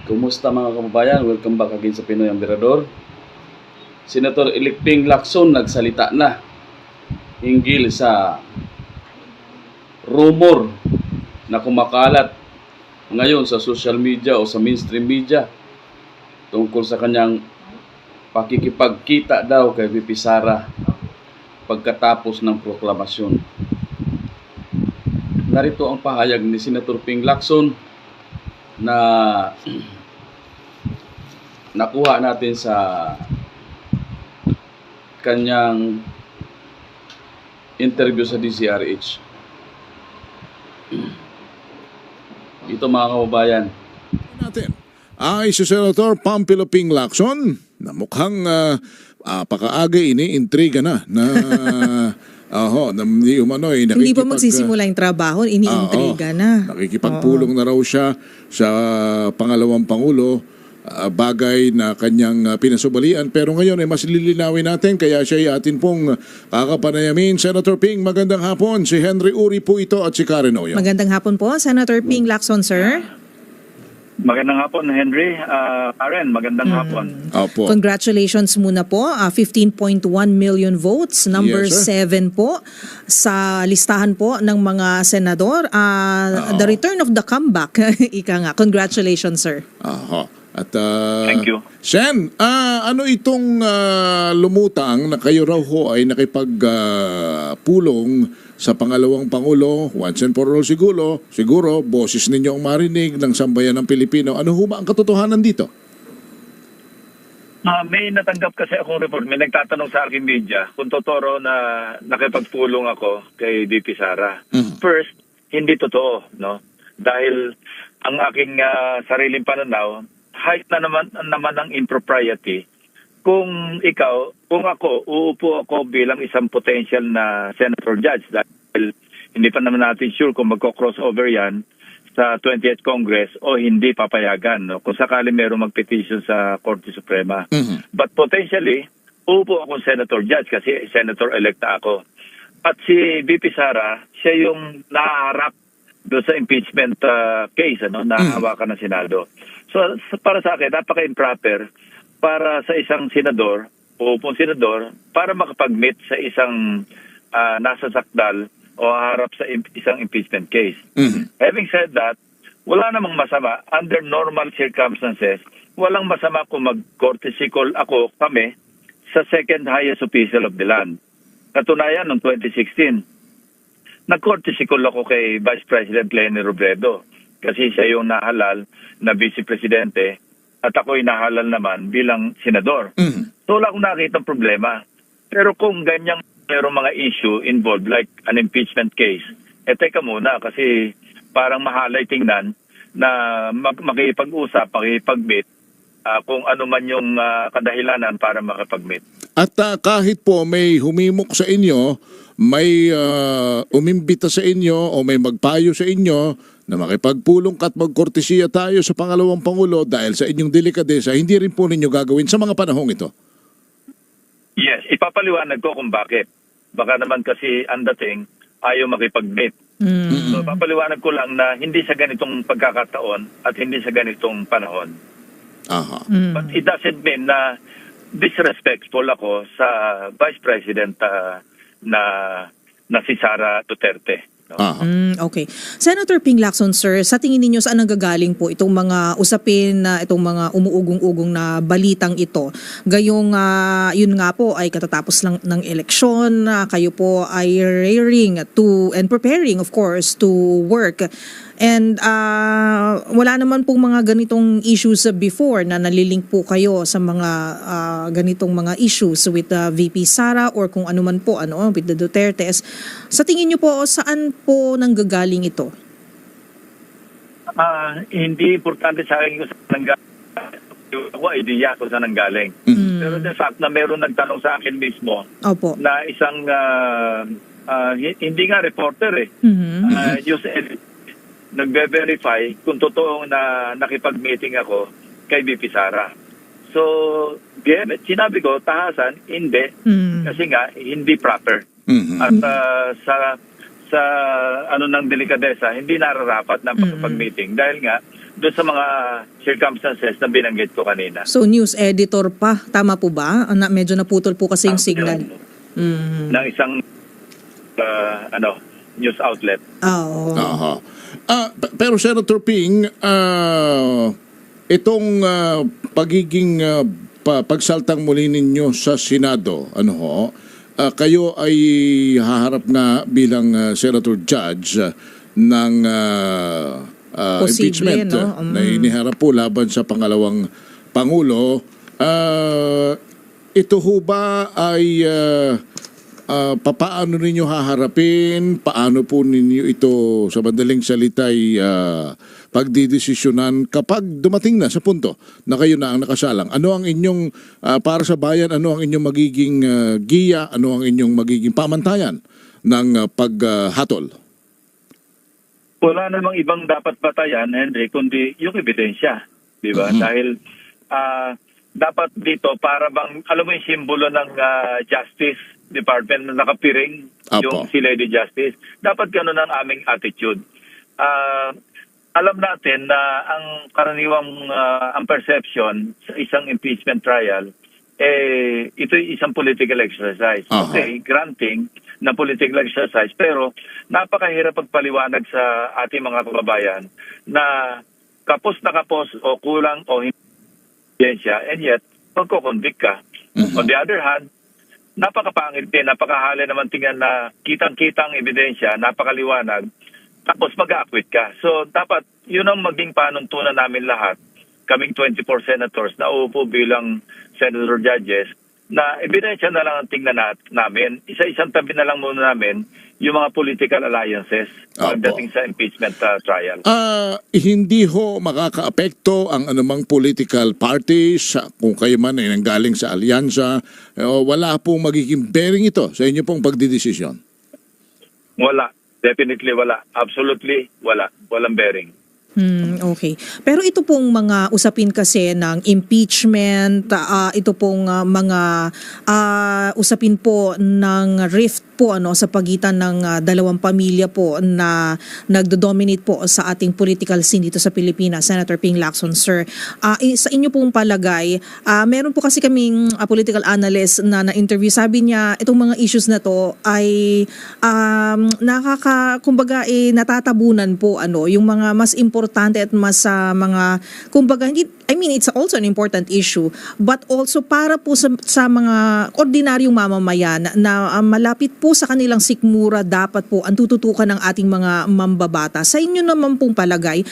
Kumusta mga kababayan? Welcome back again sa Pinoy Emperador. Senator Ping Lacson nagsalita na hinggil sa rumor na kumakalat ngayon sa social media o sa mainstream media tungkol sa kanyang pakikipagkita daw kay VP Sara pagkatapos ng proklamasyon. Narito ang pahayag ni Senator Ping Lacson na nakuha natin sa kanyang interview sa DZRH. Ito mga kababayan. Natin ay si Senator Pamphilo Ping Lacson na mukhang pakaaga iniintriga na hindi pa magsisimula yung trabaho, iniintriga na. Nakikipagpulong na raw siya sa pangalawang Pangulo, bagay na kanyang pinasubalian. Pero ngayon ay mas lilinawin natin, kaya siya ay atin pong kakapanayamin. Senator Ping, magandang hapon. Si Henry Uri po ito at si Karen Oyong. Magandang hapon po, Senator Ping Lacson, sir. Magandang hapon, Henry. Karen, magandang hapon. Opo. Congratulations muna po. 15.1 million votes. Number Yes, 7 po sa listahan po ng mga senador. The return of the comeback. Ika nga. Congratulations, sir. Aha. At Thank you. Sen, ano itong lumutang na kayo raw ho ay nakipagpulong sa pangalawang Pangulo, once and for all siguro, boses ninyo ang marinig ng sambayan ng Pilipino. Ano ho ba ang katotohanan dito? May natanggap kasi akong report. May nagtatanong sa aking media kung totoo na nakipagpulong ako kay VP Sara. First, hindi totoo, no? Dahil ang aking sariling pananaw, height na naman ang impropriety. Kung ako, uupo ako bilang isang potential na senator judge dahil hindi pa naman natin sure kung magko-crossover yan sa 20th Congress o hindi papayagan, no? Kung sakali mayroong mag-petition sa Korte Suprema. But potentially, uupo akong senator judge kasi senator-elect ako. At si VP Sara, siya yung naharap doon sa impeachment case, nahawakan ng Senado. So para sa akin, napaka-improper para sa isang senador o senador para makapag-meet sa isang nasa sakdal o harap sa isang impeachment case. Having said that, wala namang masama. Under normal circumstances, walang masama kung mag-courtesy call kami sa second highest official of the land. Katunayan, noong 2016, nag-courtesy call ako kay Vice President Leni Robredo kasi siya yung nahalal na Vice Presidente at ako'y nahalal naman bilang senador. So wala akong nakita problema. Pero kung ganyang mayroong mga issue involved like an impeachment case, teka muna kasi parang mahalay tingnan na makipag-usap, makipag-meet kung ano man yung kadahilanan para makipag-meet. At kahit po may humimok sa inyo, may umimbita sa inyo o may magpayo sa inyo na makipagpulong at magkortesiya tayo sa pangalawang Pangulo dahil sa inyong delikadesa, hindi rin po ninyo gagawin sa mga panahong ito? Yes, ipapaliwanag ko kung bakit. Baka naman kasi ang dating ayaw makipag-meet. So papaliwanag ko lang na hindi sa ganitong pagkakataon at hindi sa ganitong panahon. Aha. But it doesn't mean na disrespectful ako sa Vice President na si Sara Duterte. No? Okay. Senator Ping Lacson, sir, sa tingin ninyo saan nanggagaling po itong mga usapin na itong mga umuugong-ugong na balitang ito? Gayong yun nga po ay katatapos lang ng eleksyon, kayo po ay raring to and preparing of course to work. And wala naman pong mga ganitong issues before na nalilink po kayo sa mga ganitong mga issues with VP Sara or kung ano man po with the Dutertes. Sa tingin niyo po, saan po nanggagaling ito? Hindi importante sa akin kung saan nanggaling. Ako, idea kung saan nanggaling. Pero the fact na meron nagtanong sa akin mismo na isang hindi nga reporter just nagbe-verify kung totoo na nakipag-meeting ako kay VP Sara. So, sinabi ko, tahasan, hindi. Kasi nga, hindi proper. At sa ng delikadesa, hindi nararapat na makipag-meeting. Dahil nga, doon sa mga circumstances na binanggit ko kanina. So news editor pa, tama po ba? Medyo naputol po kasi yung signal. Ng isang news outlet. Oo. Aha. Pero Senator Ping, itong pagiging pagsaltang muli ninyo sa Senado, kayo ay haharap na bilang Senator Judge ng Posible, impeachment no? na iniharap po laban sa pangalawang Pangulo. Ito ho ba ay papaano ninyo haharapin? Paano po ninyo ito sa madaling salita ay pagdidesisyonan kapag dumating na sa punto na kayo na ang nakasalang? Ano ang inyong, para sa bayan, ano ang inyong magiging giya? Ano ang inyong magiging pamantayan ng paghatol? Wala namang ibang dapat batayan, Henry, kundi yung ebidensya. Di ba? Dahil dapat dito, para bang, alam mo yung simbolo ng Justice Department na nakapiring, yung si Lady Justice, dapat gano'n ang aming attitude. Alam natin na ang karaniwang ang perception sa isang impeachment trial, ito ay isang political exercise. Okay, granting na political exercise, pero napakahirap pagpaliwanag sa ating mga kababayan na kapos na kapos o kulang o hindi and yet magko-convict ka. On the other hand, napakapangit din, napakahali naman tingnan na kitang-kitang ebidensya, napakaliwanag, tapos mag-a-acquit ka. So dapat yun ang maging panuntunan namin lahat, kaming 24 senators na uupo bilang senator judges, na ebidensya na lang ang tingnan namin. Isa-isang tabi na lang muna namin yung mga political alliances pagdating sa impeachment trial. Hindi ho makakaapekto ang anumang political parties kung kayo man ay nanggaling sa alyansa. Wala pong magiging bearing ito sa inyo pong pagdidesisyon? Wala. Definitely wala. Absolutely wala. Walang bearing. Okay. Pero ito pong mga usapin kasi ng impeachment, ito pong mga usapin po ng rift po sa pagitan ng dalawang pamilya po na nagdo-dominate po sa ating political scene dito sa Pilipinas. Senator Ping Lacson, sir. Sa inyo pong palagay, meron po kasi kaming political analyst na na-interview. Sabi niya, itong mga issues na to ay kumbaga natatabunan po yung mga mas importante at mas mga kumbaga it's also an important issue, but also para po sa mga ordinaryong mamamayan na malapit po sa kanilang sikmura, dapat po ang tututukan ng ating mga mambabata. Sa inyo naman pong palagay,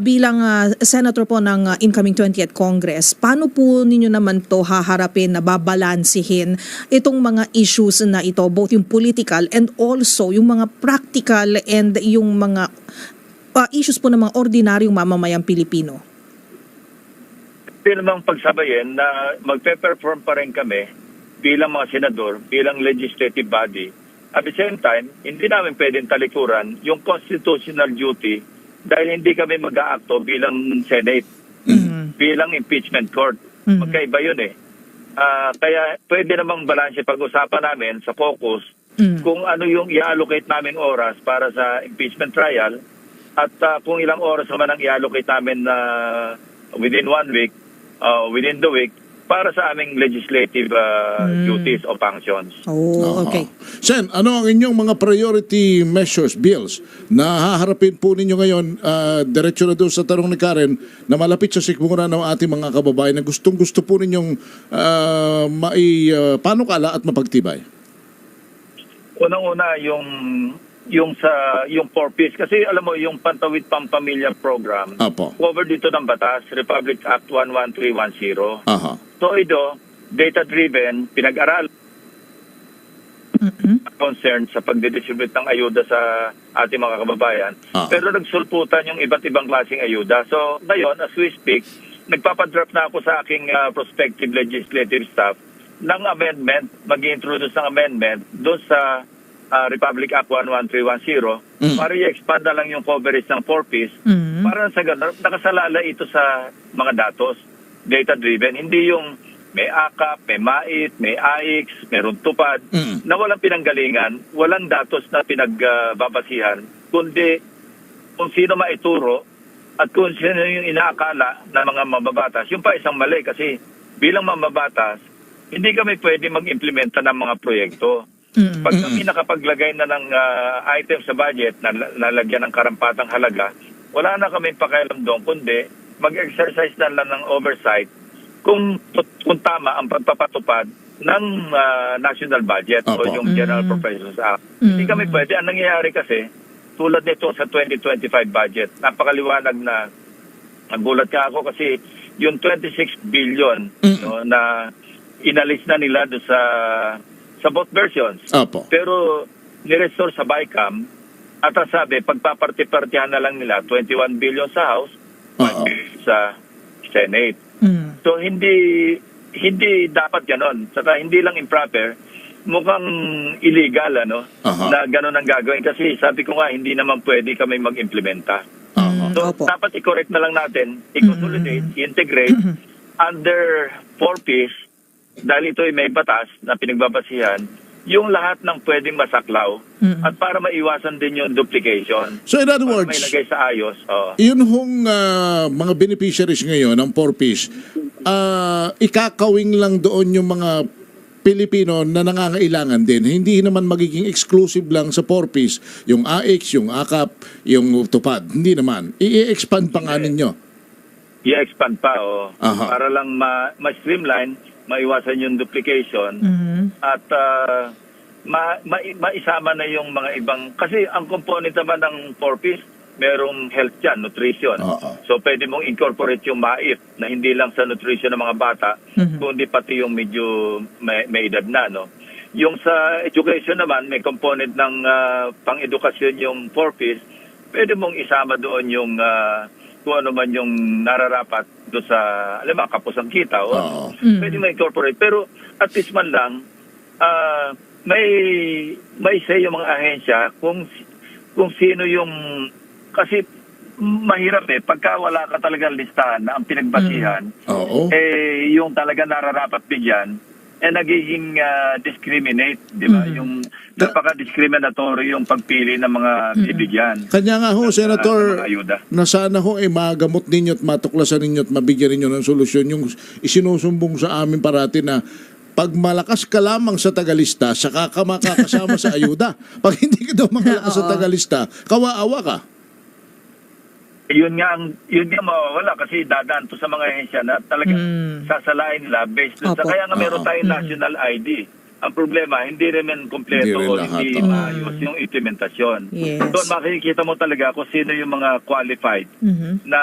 bilang senator po ng incoming 20th Congress, paano po ninyo naman to haharapin na babalansihin itong mga issues na ito, both yung political and also yung mga practical and yung mga issues po ng mga ordinaryong mamamayang Pilipino? Namang pagsabayin na magpe-perform pa rin kami bilang mga senador, bilang legislative body. At the same time, hindi namin pwedeng talikuran yung constitutional duty dahil hindi kami mag-aakto bilang Senate, bilang impeachment court. Magkaiba yun Kaya pwede namang balanse pag-usapan namin sa focus kung ano yung i-allocate namin oras para sa impeachment trial at kung ilang oras naman ang i-allocate namin within 1 week, within the week, para sa aming legislative duties o functions. Okay. Sen, ano ang inyong mga priority measures, bills, na haharapin po ninyo ngayon, diretso na doon sa tanong ni Karen, na malapit sa sikmura ng ating mga kababayan na gustong-gusto po ninyong panukala at mapagtibay? Unang-una, yung 4Ps, kasi alam mo yung Pantawid Pampamilya Program, cover dito ng batas, Republic Act 11310. So ito, data-driven, pinag-aral concern sa pagdidistribute ng ayuda sa ating mga kababayan. Pero nagsulputan yung iba't ibang klaseng ayuda. So ngayon, as we speak, nagpapadraft na ako sa aking prospective legislative staff ng amendment, mag-introduce ng amendment doon sa Republic Act 11310 para i-expand na lang yung coverage ng 4Ps para sa ganun, nakasalala ito sa mga datos, data-driven. Hindi yung may AKAP, may MAIT, may AIX, meron tupad, na walang pinanggalingan, walang datos na pinagbabasihan, kundi kung sino maituro at kung sino yung inaakala ng mga mambabatas, yung pa isang mali kasi bilang mambabatas, hindi kami pwede mag-implementa ng mga proyekto. Pag kami nakapaglagay na ng item sa budget na nalagyan ng karampatang halaga, wala na kami pakialam doon, kundi mag-exercise na lang ng oversight kung tama ang pagpapatupad ng national budget o Opo. yung General Appropriations Act. Hindi kami pwede. Ang nangyayari kasi, tulad nito sa 2025 budget, napakaliwanag na nagulat ka ako kasi yung 26 billion no, na inalis na nila doon sa both versions. Opo. Pero nirestore sa BICAM at ang sabi, pagpaparte-partihan na lang nila 21 billion sa House, 1 billion sa Senate. So hindi dapat ganon. Saka hindi lang improper, mukhang illegal na ganon ang gagawin. Kasi sabi ko nga, hindi naman pwede kami mag-implementa. So Opo. dapat i-correct na lang natin, i-consolidate, i-integrate under 4Ps dahil ito ay may batas na pinagbabasihan yung lahat ng pwedeng masaklaw at para maiwasan din yung duplication. So in other Para words, may lagay sa ayos. yun hong mga beneficiaries ngayon ng 4Ps, ikakawing lang doon yung mga Pilipino na nangangailangan din. Hindi naman magiging exclusive lang sa 4Ps, yung AX, yung AKAP, yung tupad. Hindi naman. I-expand pa nga ninyo. I-expand pa Aha. para lang ma-streamline, maiwasan yung duplication at maisama na yung mga ibang, kasi ang component naman ng 4Ps merong health dyan, nutrition. So pwede mong incorporate yung MAIF na hindi lang sa nutrition ng mga bata, kundi pati yung medyo may edad na. Yung sa education naman, may component ng pang-edukasyon yung 4Ps, pwede mong isama doon yung kung ano man yung nararapat doon sa, alam mo, kapusang kita. Pwede mo incorporate. Pero at least man lang, may say yung mga ahensya kung sino yung, kasi mahirap pagka wala ka talagang listahan na ang pinagbasihan, yung talaga nararapat bigyan, nagiging discriminate, di ba? Yung napaka-discriminatory yung pagpili ng mga bibigyan. Kanya nga ho, Senator, ng mga ayuda. na sana ho magamot ninyo at matuklasan ninyo at mabigyan ninyo ng solusyon yung isinusumbong sa amin parati na pag malakas ka lamang sa tagalista, saka ka makakasama sa ayuda. Pag hindi ka daw makalakas sa tagalista, kawaawa ka. Yun nga mawawala kasi dadaan to sa mga ahensya na talaga sasalain nila based doon sa, kaya nga meron tayong national ID. Ang problema, hindi rin kompleto Hindi rin o lahat, hindi maayos yung implementasyon. Yes. Doon makikita mo talaga kung sino yung mga qualified na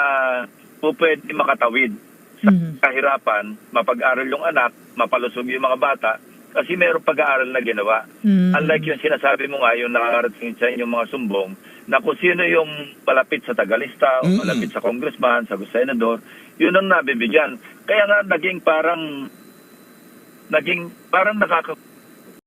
po pwede makatawid sa kahirapan, mapag-aral yung anak, mapalusog yung mga bata, kasi meron pag-aaral na ginawa. Unlike yung sinasabi mo nga, yung nakakarating sa inyong mga sumbong, na kung sino yung palapit sa tagalista o palapit sa congressman, sa senador, yun ang nabibigyan. Kaya nga naging parang